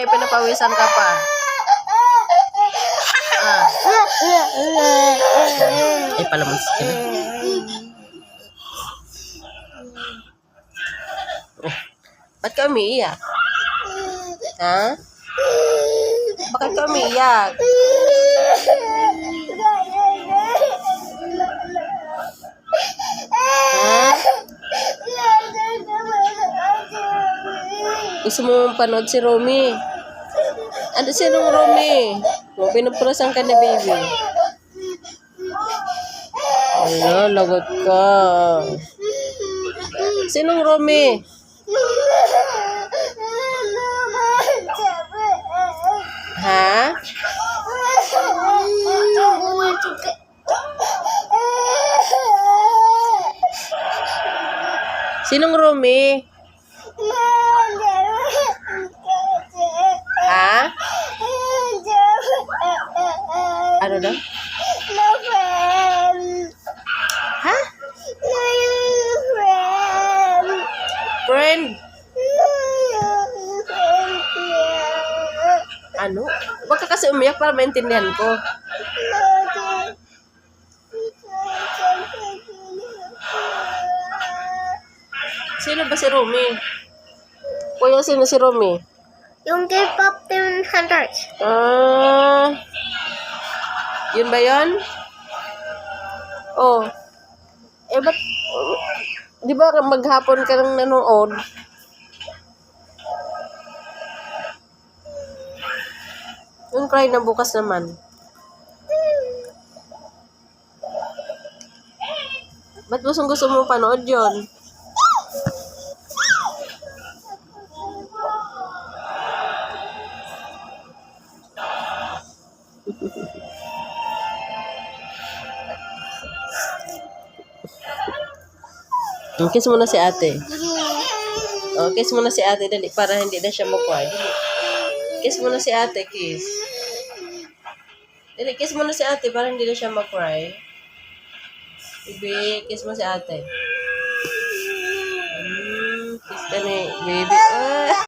pinapawisan ka pa. Ah. Ay, palamons ka na. Ba't ka umiiyak? Ha? Bakit ka umiiyak? Ha? Gusto mo panood si Romy? Ano sinong Romy? O, pinupurasan ka na, baby. Ano, lagot ka. Sinong Romy? Ha? Sinong Romy? Ha? Ano daw? Ha? Friend? Ano? Huwag ka kasi umiyak para maintindihan ko. Sino ba si Romy? Kuya, sino si Romy? Yung K-pop Team Hunters. Yun ba yun? Oh. Eh, ba't... Di ba maghapon ka nang nanood? Yung cry na bukas naman. Ba't gusto mo panood yun? Kiss mo na si ate. Oh, kiss mo na si ate, dali, para hindi na siya mag-cry. Kiss mo na si ate, kiss. Dali, kiss mo na si ate, para hindi na siya mag-cry. Baby, kiss mo si ate. Kiss ka ni baby.